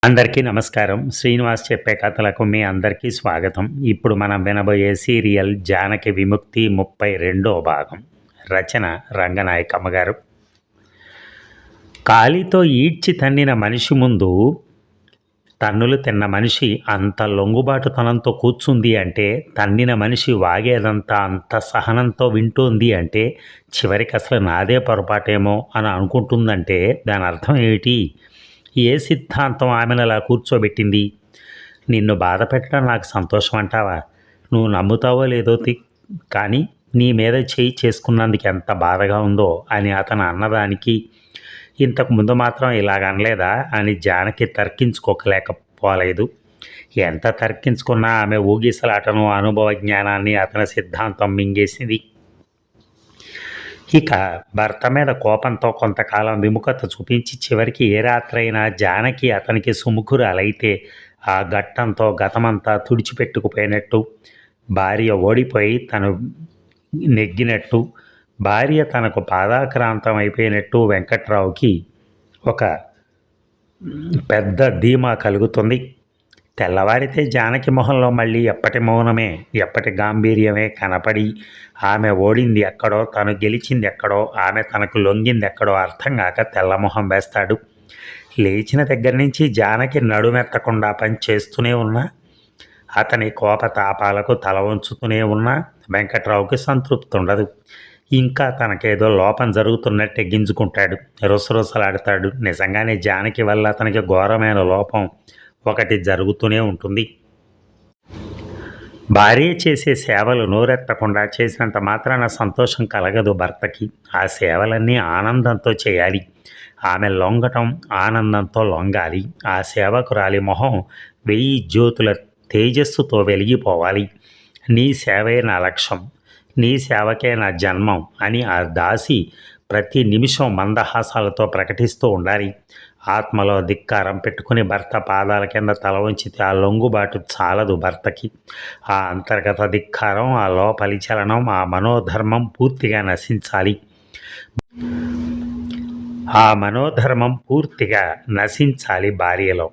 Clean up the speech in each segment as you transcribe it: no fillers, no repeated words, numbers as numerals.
అందరికీ నమస్కారం. శ్రీనివాస్ చెప్పే కథలకు మీ అందరికీ స్వాగతం. ఇప్పుడు మనం వినబోయే సీరియల్ 'జానకి విముక్తి' 32వ భాగం. రచన రంగనాయకమ్మ గారు. కాలితో ఈడ్చి తన్నిన మనిషి ముందు తన్నులు తిన్న మనిషి అంత లొంగుబాటుతనంతో కూర్చుంది అంటే, తన్నిన మనిషి వాగేదంతా అంత సహనంతో వింటోంది అంటే, చివరికి అసలు నాదే పొరపాటేమో అని అనుకుంటుందంటే దాని అర్థం ఏమిటి? ఏ సిద్ధాంతం ఆమెను అలా కూర్చోబెట్టింది? నిన్ను బాధ పెట్టడం నాకు సంతోషం అంటావా? నువ్వు నమ్ముతావో లేదో కానీ నీ మీద చేయి చేసుకున్నందుకు ఎంత బాధగా ఉందో అని అతను అన్నదానికి, ఇంతకు ముందు మాత్రం ఇలాగ అనలేదా అని జానకి తర్కించుకోలేకపోలేదు. ఎంత తర్కించుకున్నా ఆమె ఊగిసలాటను, అనుభవ జ్ఞానాన్ని అతని సిద్ధాంతం మింగేసింది. ఇక భర్త మీద కోపంతో కొంతకాలం విముఖత చూపించి చివరికి ఏ రాత్రైనా జానకి అతనికి సుముఖురాలైతే ఆ ఘట్టంతో గతమంతా తుడిచిపెట్టుకుపోయినట్టు, భార్య ఓడిపోయి తను నెగ్గినట్టు, భార్య తనకు పాదాక్రాంతం అయిపోయినట్టు వెంకట్రావుకి ఒక పెద్ద ధీమా కలుగుతుంది. తెల్లవారితే జానకి మొహంలో మళ్ళీ ఎప్పటి మౌనమే, ఎప్పటి గాంభీర్యమే కనపడి, ఆమె ఓడింది ఎక్కడో, తను గెలిచింది ఎక్కడో, ఆమె తనకు లొంగింది ఎక్కడో అర్థం కాక తెల్లమొహం వేస్తాడు. లేచిన దగ్గర నుంచి జానకి నడుమెత్తకుండా పని చేస్తూనే ఉన్నా, అతని కోపతాపాలకు తల వంచుతూనే ఉన్నా వెంకట్రావుకి సంతృప్తి ఉండదు. ఇంకా తనకేదో లోపం జరుగుతున్నట్టే గింజుకుంటాడు, రుసరుసలాడతాడు. నిజంగానే జానకి వల్ల అతనికి ఘోరమైన లోపం ఒకటి జరుగుతూనే ఉంటుంది. భార్య చేసే సేవలు నోరెత్తకుండా చేసినంత మాత్రాన సంతోషం కలగదు భర్తకి. ఆ సేవలన్నీ ఆనందంతో చేయాలి. ఆమె లొంగటం ఆనందంతో లొంగాలి. ఆ సేవకురాలి మొహం 1000 జ్యోతుల తేజస్సుతో వెలిగిపోవాలి. నీ సేవే నా లక్ష్యం, నీ సేవకే నా జన్మం అని ఆ దాసి ప్రతి నిమిషం మందహాసాలతో ప్రకటిస్తూ ఉండాలి. ఆత్మలో ధిక్కారం పెట్టుకుని భర్త పాదాల కింద తల వంచితే ఆ లొంగుబాటు చాలదు భర్తకి. ఆ అంతర్గత ధిక్కారం, ఆ లోపలి చలనం, ఆ మనోధర్మం పూర్తిగా నశించాలి. ఆ మనోధర్మం పూర్తిగా నశించాలి భార్యలో.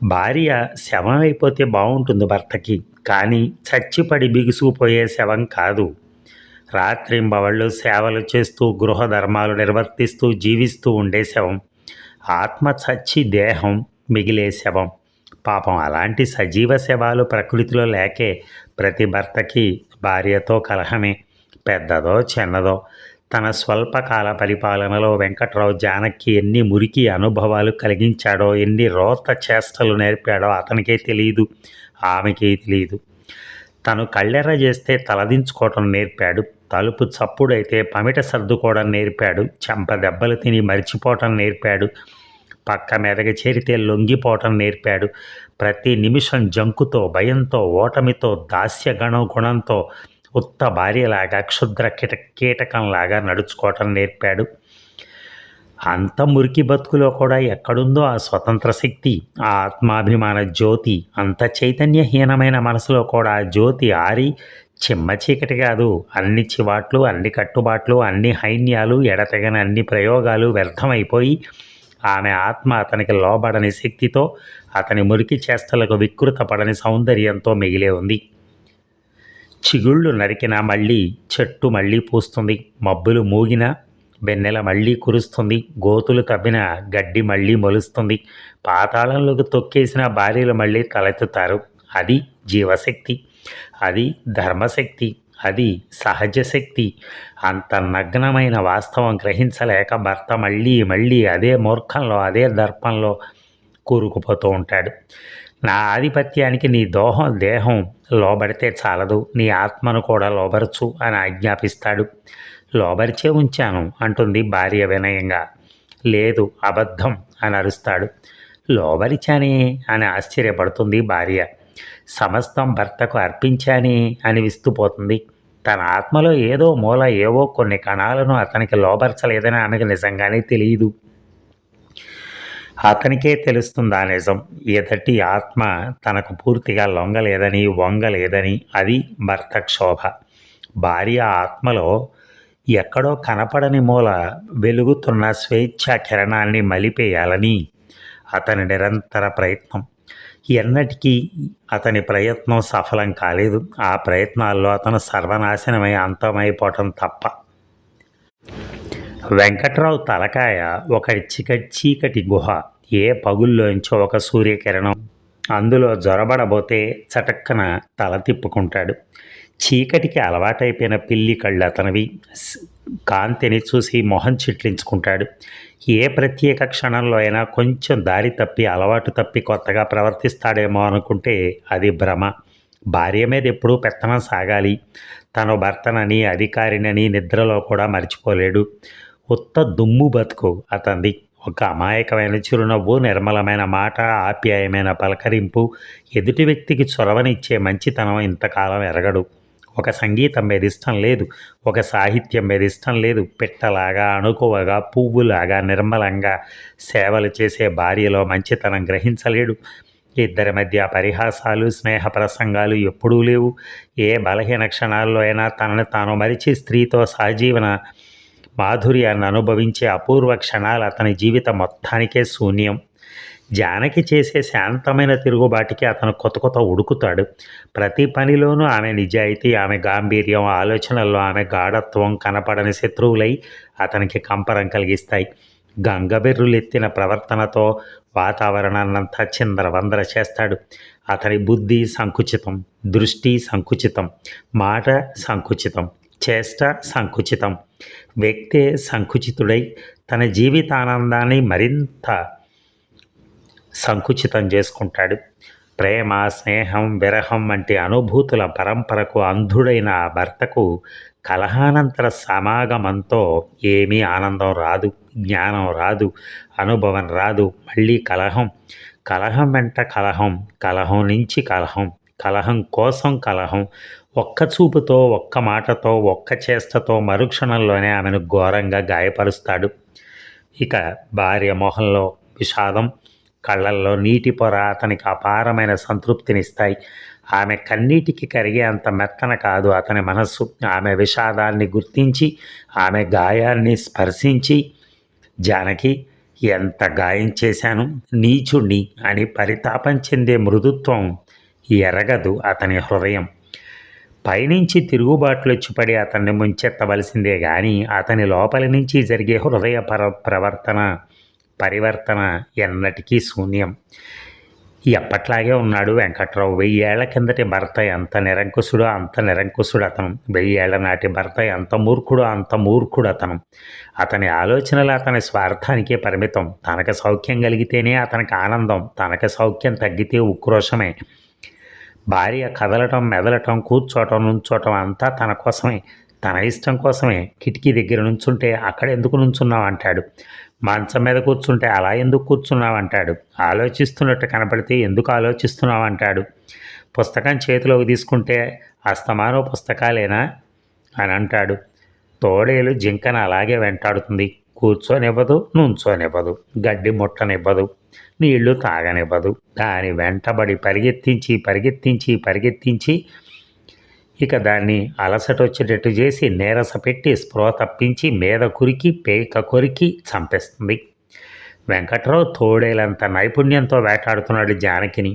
భార్య శవం అయిపోతే బాగుంటుంది భర్తకి, కానీ చచ్చిపడి బిగుసుకుపోయే శవం కాదు. రాత్రింబవళ్ళు సేవలు చేస్తూ గృహ ధర్మాలు నిర్వర్తిస్తూ జీవిస్తూ ఉండే శవం. ఆత్మ చచ్చి దేహం మిగిలే శవం. పాపం అలాంటి సజీవ శవాలు ప్రకృతిలో లేకే ప్రతి భర్తకి భార్యతో కలహమే, పెద్దదో చిన్నదో. తన స్వల్పకాల పరిపాలనలో వెంకట్రావు జానకి ఎన్ని మురికి అనుభవాలు కలిగించాడో, ఎన్ని రోత చేష్టలు నేర్పాడో అతనికే తెలియదు, ఆమెకే తెలియదు. తను కళ్ళెర్ర చేస్తే తలదించుకోవటం నేర్పాడు, తలుపు చప్పుడైతే పమిట సర్దుకోవడం నేర్పాడు, చెంప దెబ్బలు తిని మరిచిపోవటం నేర్పాడు, పక్క మీదకి చేరితే లొంగిపోవటం నేర్పాడు. ప్రతి నిమిషం జంకుతో, భయంతో, ఓటమితో, గుణంతో ఉత్త భార్యలాగా క్షుద్ర కీటకంలాగా నడుచుకోవటం నేర్పాడు. అంత మురికి బతుకులో కూడా ఎక్కడుందో ఆ స్వతంత్ర శక్తి, ఆ ఆత్మాభిమాన జ్యోతి? అంత చైతన్యహీనమైన మనసులో కూడా ఆ జ్యోతి ఆరి చిమ్మ చీకటి కాదు, అన్ని చివాట్లు, అన్ని కట్టుబాట్లు, అన్ని హైన్యాలు, ఎడతెగని అన్ని ప్రయోగాలు వ్యర్థమైపోయి ఆమె ఆత్మ అతనికి లోబడని శక్తితో, అతని మురికి చేష్టలకు వికృతపడని సౌందర్యంతో మిగిలే ఉంది. చిగుళ్ళు నరికినా మళ్ళీ చెట్టు మళ్ళీ పూస్తుంది, మబ్బులు మూగినా వెన్నెల మళ్ళీ కురుస్తుంది, గోతులు తవ్విన గడ్డి మళ్ళీ మొలుస్తుంది, పాతాళంలోకి తొక్కేసిన భార్యలు మళ్ళీ తలెత్తుతారు. అది జీవశక్తి, అది ధర్మశక్తి, అది సహజ శక్తి. అంత నగ్నమైన వాస్తవం గ్రహించలేక భర్త మళ్ళీ మళ్ళీ అదే మూర్ఖంలో, అదే దర్పంలో కూరుకుపోతూ ఉంటాడు. నా ఆధిపత్యానికి నీ దేహం లోబడితే చాలదు, నీ ఆత్మను కూడా లోబరచు అని ఆజ్ఞాపిస్తాడు. లోబరిచే ఉంచాను అంటుంది భార్య వినయంగా. లేదు, అబద్ధం అని అరుస్తాడు. లోబరిచానే అని ఆశ్చర్యపడుతుంది భార్య. సమస్తం భర్తకు అర్పించానే అని విస్తుపోతుంది. తన ఆత్మలో ఏదో మూల ఏవో కొన్ని కణాలను అతనికి లోబరచలేదని ఆమెకు నిజంగానే తెలియదు. అతనికే తెలుస్తుంది ఆ నిజం. ఎదటి ఆత్మ తనకు పూర్తిగా లొంగలేదని, వంగలేదని. అది భర్త క్షోభ. భార్య ఆత్మలో ఎక్కడో కనపడని మూల వెలుగుతున్న స్వేచ్ఛా కిరణాన్ని మలిపేయాలని అతని నిరంతర ప్రయత్నం. ఎన్నటికీ అతని ప్రయత్నం సఫలం కాలేదు. ఆ ప్రయత్నాల్లో అతను సర్వనాశనమై అంతమైపోవటం తప్ప. వెంకట్రావు తలకాయ ఒక చీకటి గుహ. ఏ పగుల్లోంచో ఒక సూర్యకిరణం అందులో జొరబడబోతే చటక్కన తల తిప్పుకుంటాడు. చీకటికి అలవాటైపోయిన పిల్లి కళ్ళు అతనివి. కాంతిని చూసి మొహం చిట్లించుకుంటాడు. ఏ ప్రత్యేక క్షణంలో అయినా కొంచెం దారి తప్పి అలవాటు తప్పి కొత్తగా ప్రవర్తిస్తాడేమో అనుకుంటే అది భ్రమ. భార్య మీద ఎప్పుడూ పెత్తనం సాగాలి. తను భర్తనని అధికారినని నిద్రలో కూడా మర్చిపోలేడు. ఉత్త దుమ్ము బతుకు అతనిది. ఒక అమాయకమైన చిరునవ్వు, నిర్మలమైన మాట, ఆప్యాయమైన పలకరింపు, ఎదుటి వ్యక్తికి చొరవనిచ్చే మంచితనం ఇంతకాలం ఎరగడు. ఒక సంగీతం మీద ఇష్టం లేదు, ఒక సాహిత్యం మీద ఇష్టం లేదు. పిట్టలాగా, అణుకువగా, పువ్వులాగా నిర్మలంగా సేవలు చేసే భార్యలో మంచితనం గ్రహించలేడు. ఇద్దరి మధ్య పరిహాసాలు, స్నేహ ప్రసంగాలు ఎప్పుడూ లేవు. ఏ బలహీన క్షణాల్లో అయినా తనని తాను మరిచి స్త్రీతో సహజీవన మాధుర్యాన్ని అనుభవించే అపూర్వ క్షణాలు అతని జీవితం మొత్తానికే శూన్యం. జానకి చేసే శాంతమైన తిరుగుబాటికి అతను కొత్త ఉడుకుతాడు. ప్రతి పనిలోనూ ఆమె నిజాయితీ, ఆమె గాంభీర్యం, ఆలోచనల్లో ఆమె గాఢత్వం కనపడని శత్రువులై అతనికి కంపరం కలిగిస్తాయి. గంగబెర్రులెత్తిన ప్రవర్తనతో వాతావరణాన్నంతా చిందరవందర చేస్తాడు. అతని బుద్ధి సంకుచితం, దృష్టి సంకుచితం, మాట సంకుచితం, చేష్ట సంకుచితం. వ్యక్తే సంకుచితుడై తన జీవితానందాన్ని మరింత సంకుచితం చేసుకుంటాడు. ప్రేమ, స్నేహం, విరహం వంటి అనుభూతుల పరంపరకు అంధుడైన ఆ భర్తకు కలహానంతర సమాగమంతో ఏమీ ఆనందం రాదు, జ్ఞానం రాదు, అనుభవం రాదు. మళ్ళీ కలహం, కలహం వెంట కలహం, కలహం నుంచి కలహం, కలహం కోసం కలహం. ఒక్క చూపుతో, ఒక్క మాటతో, ఒక్క చేష్టతో మరుక్షణంలోనే ఆమెను ఘోరంగా గాయపరుస్తాడు. ఇక భార్య మొహంలో విషాదం, కళ్ళల్లో నీటి పొర అతనికి అపారమైన సంతృప్తినిస్తాయి. ఆమె కన్నీటికి కరిగే అంత మెత్తన కాదు అతని మనస్సు. ఆమె విషాదాన్ని గుర్తించి, ఆమె గాయాన్ని స్పర్శించి, జానకి ఎంత గాయం చేశాను, నీచుణ్ణి అని పరితాపం చెందే మృదుత్వం ఎరగదు అతని హృదయం. పైనుంచి తిరుగుబాట్లొచ్చి పడి అతన్ని ముంచెత్తవలసిందే గాని అతని లోపలి నుంచి జరిగే హృదయ పరివర్తన ఎన్నటికీ శూన్యం. ఎప్పట్లాగే ఉన్నాడు వెంకట్రావు. 1000 ఏళ్ల కిందటి భర్త ఎంత నిరంకుశుడో అంత నిరంకుశుడు అతను. 1000 ఏళ్ల నాటి భర్త ఎంత మూర్ఖుడో అంత మూర్ఖుడు అతను. అతని ఆలోచనలు అతని స్వార్థానికే పరిమితం. తనకు సౌఖ్యం కలిగితేనే అతనికి ఆనందం, తనకు సౌఖ్యం తగ్గితే ఉక్రోషమే. భార్య కదలటం, మెదలటం, కూర్చోటం, నుంచోటం అంతా తన కోసమే, తన ఇష్టం కోసమే. కిటికీ దగ్గర నుంచుంటే అక్కడ ఎందుకు నుంచున్నావు అంటాడు. మంచం మీద కూర్చుంటే అలా ఎందుకు కూర్చున్నావు అంటాడు. ఆలోచిస్తున్నట్టు కనపడితే ఎందుకు ఆలోచిస్తున్నావు అంటాడు. పుస్తకం చేతిలోకి తీసుకుంటే అస్తమానం పుస్తకాలేనా అని అంటాడు. తోడేలు జింకను అలాగే వెంటాడుతుంది. కూర్చోనివ్వదు, నుంచోనివ్వదు, గడ్డి ముట్టనివ్వదు, నీళ్లు తాగనివ్వదు. దాని వెంటబడి పరిగెత్తించి ఇక దాన్ని అలసట వచ్చేటట్టు చేసి నీరస పెట్టి స్పృహ తప్పించి మీద కురికి పేక కొరికి చంపేస్తుంది. వెంకట్రావు తోడేలంత నైపుణ్యంతో వేటాడుతున్నాడు జానకిని.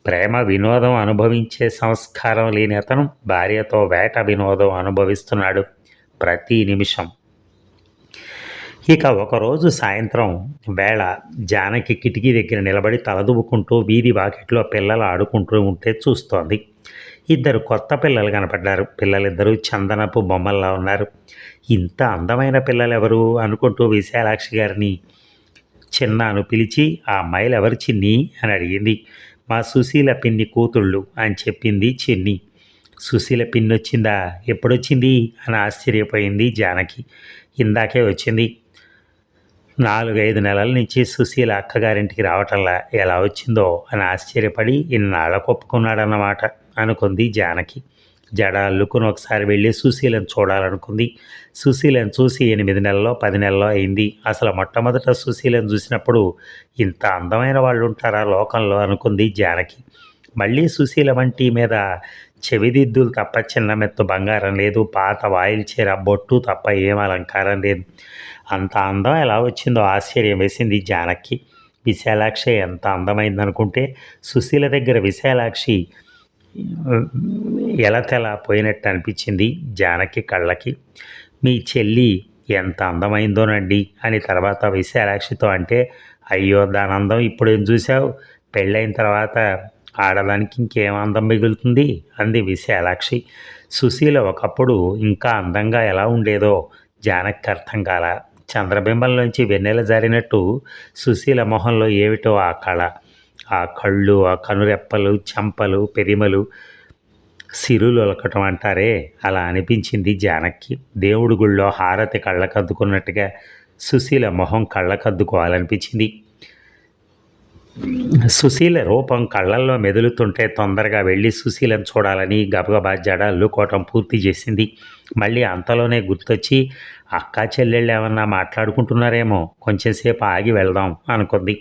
ప్రేమ వినోదం అనుభవించే సంస్కారం లేని అతను భార్యతో వేట వినోదం అనుభవిస్తున్నాడు ప్రతి నిమిషం. ఇక ఒకరోజు సాయంత్రం వేళ జానకి కిటికీ దగ్గర నిలబడి తలదువ్వుకుంటూ వీధి వాకిట్లో పిల్లలు ఆడుకుంటూ ఉంటే చూస్తోంది. 2 కొత్త పిల్లలు కనపడ్డారు. పిల్లలిద్దరూ చందనపు బొమ్మల్లా ఉన్నారు. ఇంత అందమైన పిల్లలెవరు అనుకుంటూ విశాలాక్షి గారిని చిన్నాను పిలిచి, ఆ అమ్మాయిలు ఎవరు చిన్ని అని అడిగింది. మా సుశీల పిన్ని కూతుళ్ళు అని చెప్పింది చిన్ని. సుశీల పిన్ని వచ్చిందా? ఎప్పుడొచ్చింది అని ఆశ్చర్యపోయింది జానకి. ఇందాకే వచ్చింది. 4-5 నెలల నుంచి సుశీల అక్కగారింటికి రావటంలా, ఎలా వచ్చిందో అని ఆశ్చర్యపడి ఇన్నాళ్ళకు ఒప్పుకున్నాడన్నమాట అనుకుంది జానకి. జడ అల్లుకుని ఒకసారి వెళ్ళి సుశీలను చూడాలనుకుంది. సుశీలను చూసి 8 నెలల్లో 10 నెలల్లో అయింది. అసలు మొట్టమొదట సుశీలను చూసినప్పుడు ఇంత అందమైన వాళ్ళు ఉంటారా లోకంలో అనుకుంది జానకి. మళ్ళీ సుశీల వంటి మీద చెవిదిద్దులు తప్ప చిన్న మెత్తు బంగారం లేదు, పాత వాయిల్ చీర బొట్టు తప్ప ఏం అలంకారం లేదు. అంత అందం ఎలా వచ్చిందో ఆశ్చర్యం వేసింది జానకి. విశాలాక్షి ఎంత అందమైందనుకుంటే సుశీల దగ్గర విశాలాక్షి ఎలా తెలా పోయినట్టు అనిపించింది జానకి కళ్ళకి. మీ చెల్లి ఎంత అందమైందోనండి అని తర్వాత విశాలాక్షితో అంటే, అయ్యో దాని అందం ఇప్పుడేం చూసావు, పెళ్ళైన తర్వాత ఆడదానికి ఇంకేం అందం మిగులుతుంది అంది విశాలాక్షి. సుశీల ఒకప్పుడు ఇంకా అందంగా ఎలా ఉండేదో జానకి అర్థం కాల. చంద్రబింబంలోంచి వెన్నెల జారినట్టు సుశీల మొహంలో ఏమిటో ఆ కళ, ఆ కళ్ళు, ఆ కనురెప్పలు, చెంపలు, పెరిమలు సిరులొలకటం అంటారే అలా అనిపించింది జానకి. దేవుడి గుళ్ళో హారతి కళ్ళకద్దుకున్నట్టుగా సుశీల మొహం కళ్ళకద్దుకోవాలనిపించింది. సుశీల రూపం కళ్ళల్లో మెదులుతుంటే తొందరగా వెళ్ళి సుశీలను చూడాలని గబగబా జడ అల్లుకోవటం పూర్తి చేసింది. మళ్ళీ అంతలోనే గుర్తొచ్చి అక్కా చెల్లెళ్ళు ఏమన్నా మాట్లాడుకుంటున్నారేమో, కొంచెంసేపు ఆగి వెళ్దాం అనుకుంది.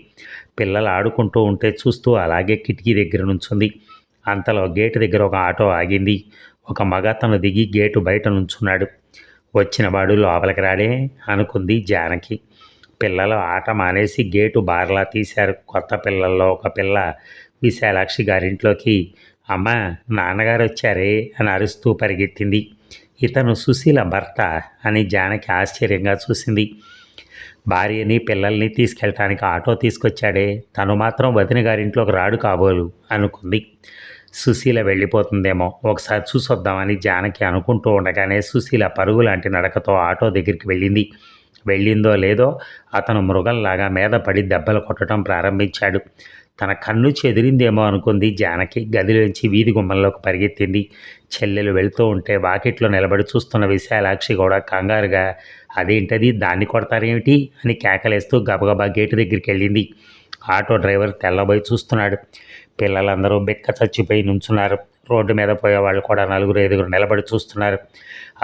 పిల్లలు ఆడుకుంటూ ఉంటే చూస్తూ అలాగే కిటికీ దగ్గర నుంచుంది. అంతలో గేటు దగ్గర ఒక ఆటో ఆగింది. ఒక మగతను దిగి గేటు బయట నుంచున్నాడు. వచ్చినవాడు లోపలికి రాడే అనుకుంది జానకి. పిల్లలు ఆట మానేసి గేటు బార్లా తీశారు. కొత్త పిల్లల్లో ఒక పిల్ల విశాలాక్షి గారింట్లోకి, అమ్మ నాన్నగారు వచ్చారే అని అరుస్తూ పరిగెత్తింది. ఇతను సుశీల భర్త అని జానకి ఆశ్చర్యంగా చూసింది. భార్యని పిల్లల్ని తీసుకెళ్ళటానికి ఆటో తీసుకొచ్చాడే, తను మాత్రం వదిన గారింట్లోకి రాడు కాబోలు అనుకుంది. సుశీల వెళ్ళిపోతుందేమో, ఒకసారి చూసొద్దామని జానకి అనుకుంటూ ఉండగానే సుశీల పరుగు లాంటి నడకతో ఆటో దగ్గరికి వెళ్ళింది. వెళ్ళిందో లేదో అతను మృగంలాగా మీద పడి దెబ్బలు కొట్టడం ప్రారంభించాడు. తన కన్ను చెదిరిందేమో అనుకుంది జానకి. గదిలోంచి వీధి గుమ్మంలోకి పరిగెత్తింది. చెల్లెలు వెళుతూ ఉంటే వాకిట్లో నిలబడి చూస్తున్న విశాలాక్షి కూడా కంగారుగా, అదేంటది దాన్ని కొడతారేమిటి అని కేకలేస్తూ గబగబా గేటు దగ్గరికి వెళ్ళింది. ఆటో డ్రైవర్ తెల్లబోయి చూస్తున్నాడు. పిల్లలందరూ బిక్క చచ్చిపోయి నుంచున్నారు. రోడ్డు మీద పోయేవాళ్ళు కూడా 4-5 నిలబడి చూస్తున్నారు.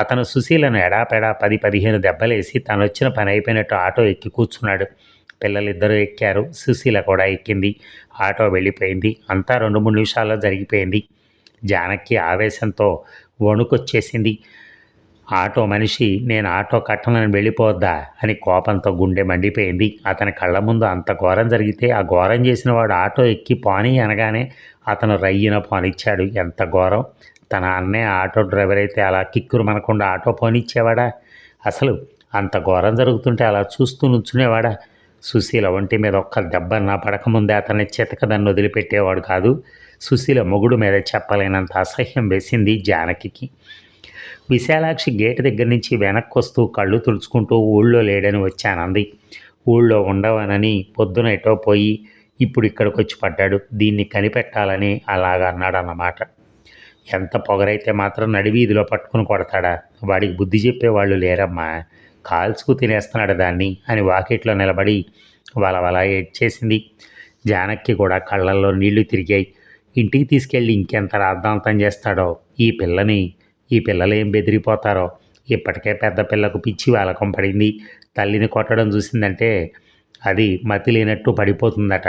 అతను సుశీలను ఎడాపెడా 10-15 దెబ్బలేసి తను వచ్చిన పని అయిపోయినట్టు ఆటో ఎక్కి కూర్చున్నాడు. పిల్లలిద్దరూ ఎక్కారు. సుశీల కూడా ఎక్కింది. ఆటో వెళ్ళిపోయింది. అంతా 2-3 నిమిషాల్లో జరిగిపోయింది. జానకి ఆవేశంతో వణుకొచ్చేసింది. ఆటో మనిషి నేను ఆటో కట్టనని వెళ్ళిపోవద్దా అని కోపంతో గుండె మండిపోయింది. అతని కళ్ళ ముందు అంత ఘోరం జరిగితే ఆ ఘోరం చేసిన వాడు ఆటో ఎక్కి పోనీ అనగానే అతను రయ్యిన పోనిచ్చాడు. ఎంత ఘోరం! తన అన్నే ఆటో డ్రైవర్ అయితే అలా కిక్కురు మనకుండా ఆటో పోనిచ్చేవాడా? అసలు అంత ఘోరం జరుగుతుంటే అలా చూస్తూ నుంచునేవాడా? సుశీల ఒంటి మీద ఒక్క దెబ్బన్నా పడకముందే అతన్ని చితకదన్ను వదిలిపెట్టేవాడు కాదు. సుశీల మొగుడు మీద చెప్పలేనంత అసహ్యం వేసింది జానకి. విశాలాక్షి గేటు దగ్గర నుంచి వెనక్కి వస్తూ కళ్ళు తుడుచుకుంటూ ఊళ్ళో లేడని వచ్చానంది. ఊళ్ళో ఉండవనని పొద్దున ఎటో పోయి ఇప్పుడు ఇక్కడికి వచ్చి పడ్డాడు. దీన్ని కనిపెట్టాలని అలాగన్నాడన్నమాట. ఎంత పొగరైతే మాత్రం నడివీధిలో పట్టుకుని కొడతాడా? వాడికి బుద్ధి చెప్పేవాళ్ళు లేరమ్మా, కాల్చుకు తినేస్తున్నాడు దాన్ని అని వాకిట్లో నిలబడి వలవలా ఏడ్చేసింది. జానకి కూడా కళ్ళల్లో నీళ్లు తిరిగాయి. ఇంటికి తీసుకెళ్ళి ఇంకెంత రాద్ధాంతం చేస్తాడో ఈ పిల్లలు ఏం బెదిరిపోతారో. ఇప్పటికే పెద్ద పిల్లకు పిచ్చి వాలకం పడింది. తల్లిని కొట్టడం చూసిందంటే అది మతి లేనట్టు పడిపోతుందట.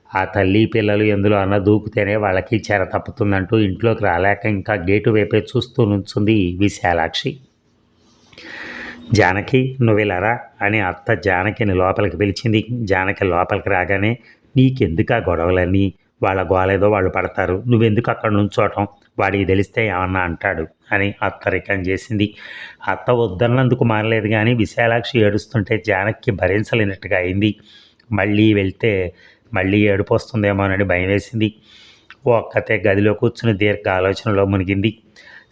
ఆ తల్లి పిల్లలు ఎందులో అన్న దూకుతేనే వాళ్ళకి చెర తప్పుతుందంటూ ఇంట్లోకి రాలేక ఇంకా గేటు వైపే చూస్తూ నుంచుంది విశాలాక్షి. జానకి నువ్వెలారా అని అత్త జానకిని లోపలికి పిలిచింది. జానకి లోపలికి రాగానే, నీకెందుకు ఆ గొడవలన్నీ, వాళ్ళ గోలేదో వాళ్ళు పడతారు, నువ్వెందుకు అక్కడ నుంచోటం, వాడికి తెలిస్తే ఏమన్నా అంటాడు అని అత్త రికం చేసింది. అత్త వద్దన్నందుకు మానలేదు కానీ విశాలాక్షి ఏడుస్తుంటే జానకి భరించలేనట్టుగా అయింది. మళ్ళీ వెళ్తే మళ్ళీ ఏడుపు వస్తుందేమోనని భయం వేసింది. ఒక్కతే గదిలో కూర్చుని దీర్ఘ ఆలోచనలో మునిగింది.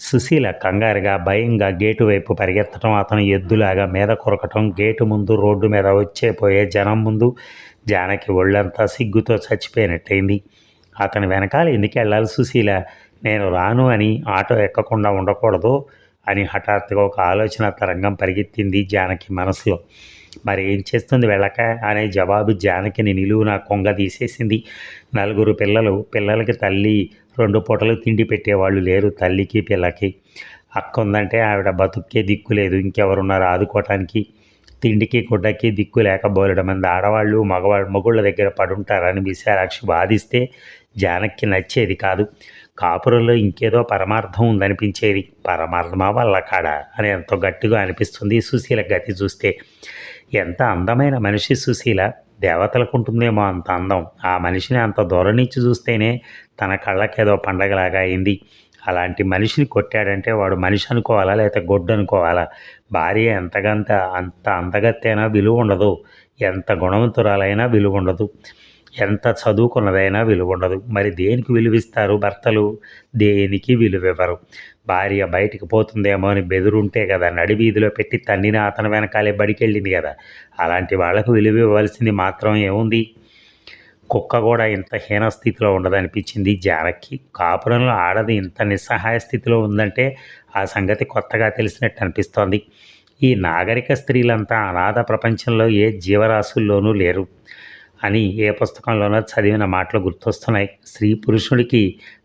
సుశీల కంగారుగా భయంగా గేటు వైపు పరిగెత్తడం, అతను ఎద్దులాగా మీద కొరకటం, గేటు ముందు రోడ్డు మీద పోయే జనం ముందు జానకి ఒళ్ళంతా సిగ్గుతో చచ్చిపోయినట్టయింది. అతని వెనకాల ఎందుకు వెళ్ళాలి సుశీల? నేను రాను అని ఆటో ఎక్కకుండా ఉండకూడదు అని హఠాత్తుగా ఒక ఆలోచన తరంగం పరిగెత్తింది జానకి మనసులో. మరి ఏం చేస్తుంది వెళ్ళక అనే జవాబు జానకిని నిలువున కొంగదీసేసింది. 4 పిల్లలకి తల్లి 2 పూటలు తిండి పెట్టేవాళ్ళు లేరు. తల్లికి పిల్లకి అక్క ఉందంటే ఆవిడ బతుక్కే దిక్కు లేదు, ఇంకెవరున్నారు ఆదుకోవటానికి? తిండికి గుడ్డకి దిక్కు లేక బోలెడు మంది ఆడవాళ్ళు మొగుళ్ళ దగ్గర పడుంటారని విశాలాక్షి వాదిస్తే జానకి నచ్చేది కాదు. కాపురంలో ఇంకేదో పరమార్థం ఉందనిపించేది. పరమార్థమా వల్ల కాడ అని ఎంతో గట్టిగా అనిపిస్తుంది సుశీల గతి చూస్తే. ఎంత అందమైన మనిషి సుశీల! దేవతలకు ఉంటుందేమో అంత అందం. ఆ మనిషిని అంత దూరం నుంచి చూస్తేనే తన కళ్ళకేదో పండగలాగా అయింది. అలాంటి మనిషిని కొట్టాడంటే వాడు మనిషి అనుకోవాలా? లేకపోతే గొడ్డు అనుకోవాలా? భార్య అంత అందగత్తైనా విలువ ఉండదు. ఎంత గుణవంతురాలైనా విలువ ఉండదు. ఎంత చదువుకున్నదైనా విలువ ఉండదు. మరి దేనికి విలువిస్తారు భర్తలు? దేనికి విలువివ్వరు. భార్య బయటికి పోతుందేమో అని బెదురుంటే కదా నడివీధిలో పెట్టి తన్నిన అతని వెనకాలే బడికెళ్ళింది కదా! అలాంటి వాళ్ళకు విలువ ఇవ్వాల్సింది మాత్రం ఏముంది? కుక్క కూడా ఇంత హీన స్థితిలో ఉండదనిపించింది జానకి. కాపురంలో ఆడది ఇంత నిస్సహాయ స్థితిలో ఉందంటే ఆ సంగతి కొత్తగా తెలిసినట్టు అనిపిస్తోంది. ఈ నాగరిక స్త్రీలంతా అనాథ ప్రపంచంలో ఏ జీవరాశుల్లోనూ లేరు అని ఏ పుస్తకంలోనో చదివిన మాటలు గుర్తొస్తున్నాయి. స్త్రీ పురుషుడికి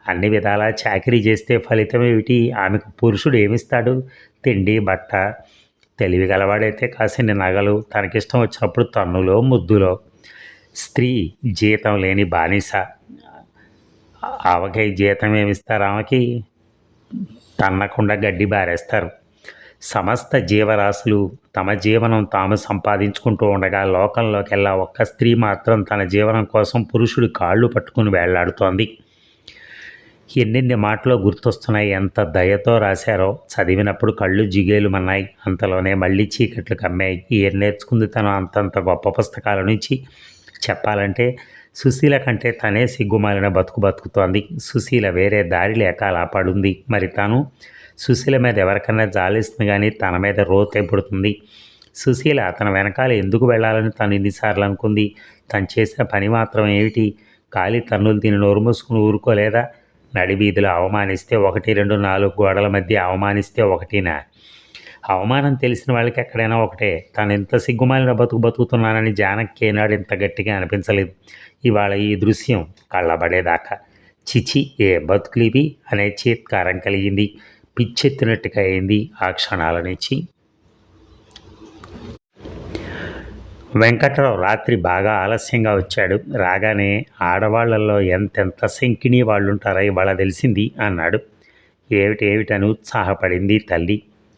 అన్ని విధాలా చాకిరీ చేస్తే ఫలితం ఏమిటి? ఆమెకు పురుషుడు ఏమిస్తాడు? తిండి, బట్ట. తెలివి గలవాడైతే కాసిన్ని నగలు, తనకిష్టం వచ్చినప్పుడు తన్నులో, ముద్దులో. స్త్రీ జీతం లేని బానిస. ఆమెకి జీతం ఏమిస్తారు? ఆమెకి తన్నకుండా గడ్డి బారేస్తారు. సమస్త జీవరాశులు తమ జీవనం తాము సంపాదించుకుంటూ ఉండగా లోకంలోకెల్లా ఒక్క స్త్రీ మాత్రం తన జీవనం కోసం పురుషుడి కాళ్ళు పట్టుకుని వేళ్లాడుతోంది. ఎన్నెన్ని మాటలో గుర్తొస్తున్నాయి. ఎంత దయతో రాశారో. చదివినప్పుడు కళ్ళు జిగేలుమన్నాయి. అంతలోనే మళ్ళీ చీకట్లు కమ్మాయి. ఏం నేర్చుకుంది తను అంతంత గొప్ప పుస్తకాల నుంచి? చెప్పాలంటే సుశీల కంటే తనే సిగ్గుమాలిన బతుకుతోంది. సుశీల వేరే దారి లేక అలా పడుంది. మరి తను సుశీల మీద ఎవరికన్నా జాలిస్తుంది కానీ తన మీద రోతే పుడుతుంది. సుశీల తన వెనకాల ఎందుకు వెళ్ళాలని తను ఎన్నిసార్లు అనుకుంది? తను చేసిన పని మాత్రం ఏమిటి? కాలి తన్నులు తిని నోరు మూసుకుని ఊరుకోలేదా? నడివీధిలో అవమానిస్తే 1, 2, 4 గోడల మధ్య అవమానిస్తే ఒకటినా? అవమానం తెలిసిన వాళ్ళకి ఎక్కడైనా ఒకటే. తను ఎంత సిగ్గుమాలిన బతుకుతున్నానని జానకి ఏనాడు ఇంత గట్టిగా అనిపించలేదు. ఇవాళ ఈ దృశ్యం కళ్ళబడేదాకా చిచి ఏ బతుకులివి అనే చీత్కారం కలిగింది. పిచ్చెత్తినట్టుగా అయింది ఆ క్షణాల నుంచి. వెంకట్రావు రాత్రి బాగా ఆలస్యంగా వచ్చాడు. రాగానే ఆడవాళ్లలో ఎంతెంత శంకిణీ వాళ్ళుంటారో ఇవాళ తెలిసింది అన్నాడు. ఏమిటని ఉత్సాహపడింది తల్లి.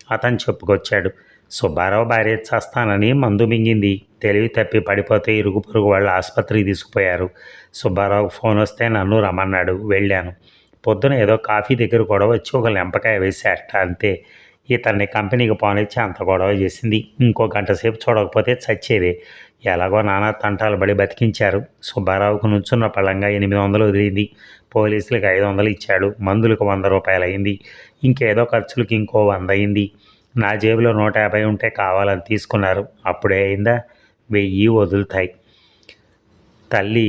అతను చెప్పుకొచ్చాడు. సుబ్బారావు భార్య చస్తానని మందు మింగింది. తెలివి తప్పి పడిపోతే ఇరుగు పొరుగు వాళ్ళు ఆసుపత్రికి తీసుకుపోయారు. సుబ్బారావుకు ఫోన్ వస్తే నన్ను రమ్మన్నాడు. వెళ్ళాను. పొద్దున ఏదో కాఫీ దగ్గర గొడవ వచ్చి ఒక లెంపకాయ వేసేట అంతే. ఇతన్ని కంపెనీకి పోనిచ్చి అంత గొడవ చేసింది. ఇంకో గంట సేపు చూడకపోతే చచ్చేదే. ఎలాగో నానా తంటాలు బడి బతికించారు. సుబ్బారావుకు నుంచున్న పళ్ళంగా 800 వదిలింది. పోలీసులకు 500 ఇచ్చాడు. మందులకు 100 రూపాయలు అయింది. ఇంకేదో ఖర్చులకి ఇంకో 100 అయింది. నా జేబులో 150 ఉంటే కావాలని తీసుకున్నారు. అప్పుడే అయిందా? 1000 వదులుతాయి. తల్లి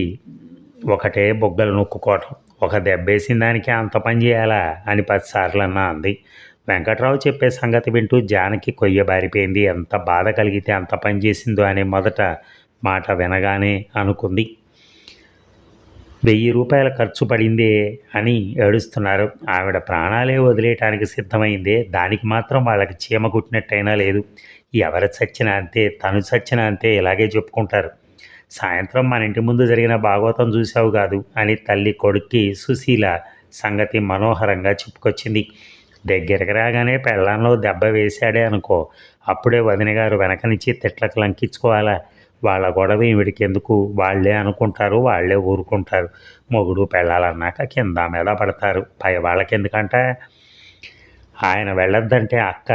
ఒకటే బొగ్గలు నొక్కుకోవటం. ఒక దెబ్బేసిన దానికి అంత పని చేయాలా అని 10 సార్లన్నా అంది. వెంకట్రావు చెప్పే సంగతి వింటూ జానకి కొయ్యబారిపోయింది. ఎంత బాధ కలిగితే అంత పని చేసిందో అనే మొదట మాట వినగానే అనుకుంది. 1000 రూపాయల ఖర్చు పడిందే అని ఏడుస్తున్నారు. ఆవిడ ప్రాణాలే వదిలేయటానికి సిద్ధమైందే. దానికి మాత్రం వాళ్ళకి చీమ కుట్టినట్టయినా లేదు. ఎవరు చచ్చినా అంతే, తను చచ్చినా అంతే, ఇలాగే చెప్పుకుంటారు. సాయంత్రం మన ఇంటి ముందు జరిగిన భాగవతం చూసావు కాదు అని తల్లి కొడుక్కి సుశీల సంగతి మనోహరంగా చెప్పుకొచ్చింది. దగ్గరికి రాగానే పెళ్ళాంలో దెబ్బ వేశాడే అనుకో, అప్పుడే వదిన గారు వెనక నుంచి తిట్లకు లంకించుకోవాలా? వాళ్ళ గొడవ ఈవిడికి ఎందుకు? వాళ్లే అనుకుంటారు, వాళ్లే ఊరుకుంటారు. మొగుడు పెళ్ళాలన్నాక కింద మీద పడతారు. పై వాళ్ళకెందుకంట? ఆయన వెళ్ళొద్దంటే అక్క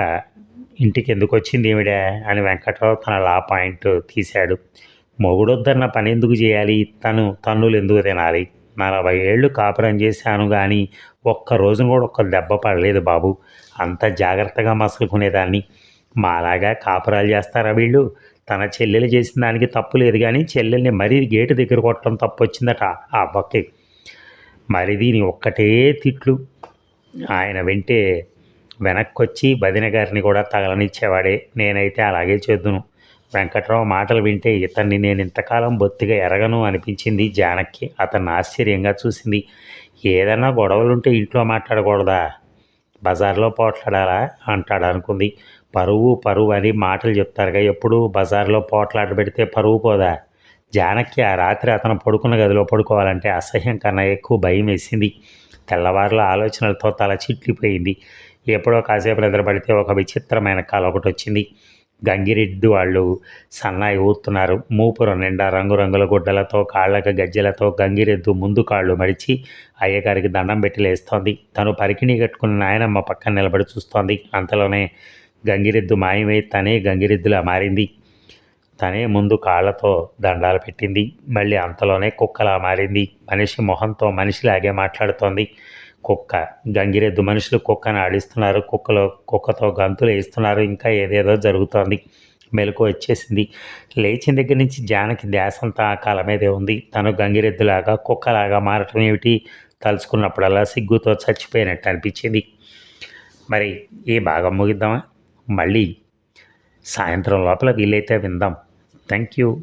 ఇంటికి ఎందుకు వచ్చింది ఈవిడ అని వెంకట్రావు తన లా పాయింట్ తీశాడు. మొగుడొద్దన్న పని ఎందుకు చేయాలి? తన్నులు ఎందుకు తినాలి? 40 ఏళ్ళు కాపురం చేశాను కానీ ఒక్క రోజున కూడా ఒక్క దెబ్బ పడలేదు బాబు. అంత జాగ్రత్తగా మసులుకునేదాన్ని. మాలాగా కాపురాలు చేస్తారా వీళ్ళు? తన చెల్లెలు చేసిన దానికి తప్పు లేదు కానీ చెల్లెల్ని మరీ గేటు దగ్గర కొట్టడం తప్పు వచ్చిందట ఆ అబ్బకి. మరి దీని ఒక్కటే తిట్లు. ఆయన వెంటే వెనక్కొచ్చి వదిన గారిని కూడా తగలనిచ్చేవాడే. నేనైతే అలాగే చేద్దును. వెంకట్రావు మాటలు వింటే ఇతన్ని నేను ఇంతకాలం బొత్తిగా ఎరగను అనిపించింది జానకి. అతన్ని ఆశ్చర్యంగా చూసింది. ఏదన్నా గొడవలుంటే ఇంట్లో మాట్లాడకూడదా? బజార్లో పోట్లాడాలా అంటాడు అనుకుంది. పరువు అని మాటలు చెప్తారుగా, ఎప్పుడు బజార్లో పోట్లాట పెడితే పరువు పోదా? జానకి ఆ రాత్రి అతను పడుకున్న గదిలో పడుకోవాలంటే అసహ్యం కన్నా ఎక్కువ భయం వేసింది. తెల్లవారుల ఆలోచనలతో తల చిట్లిపోయింది. ఎప్పుడో కాసేపు నిద్రపడితే ఒక విచిత్రమైన కల ఒకటి వచ్చింది. గంగిరెద్దు వాళ్ళు సన్నాయి ఊతున్నారు. మూపురం నిండా రంగురంగుల గుడ్డలతో, కాళ్ళకు గజ్జెలతో గంగిరెద్దు ముందు కాళ్ళు మడిచి అయ్యగారికి దండం పెట్టి లేస్తోంది. తను పరికిణి కట్టుకున్న నాయనమ్మ పక్కన నిలబడి చూస్తోంది. అంతలోనే గంగిరెద్దు మాయమై తనే గంగిరెద్దులా మారింది. తనే ముందు కాళ్ళతో దండాలు పెట్టింది. మళ్ళీ అంతలోనే కుక్కలా మారింది. మనిషి మొహంతో మనిషిలాగే మాట్లాడుతోంది. కుక్క గంగిరెద్దు మనుషులు కుక్కను ఆడిస్తున్నారు. కుక్కతో గంతులు వేస్తున్నారు. ఇంకా ఏదేదో జరుగుతోంది. మెలకు వచ్చేసింది. లేచిన దగ్గర నుంచి జానకి ధ్యాసంతా ఆ కళ మీదే ఉంది. తను గంగిరెద్దులాగా కుక్కలాగా మారటం ఏమిటి? తలుచుకున్నప్పుడల్లా సిగ్గుతో చచ్చిపోయినట్టు అనిపించింది. మరి ఈ భాగం ముగిద్దామా? మళ్ళీ సాయంత్రం లోపల వీలైతే విందాం. Thank you.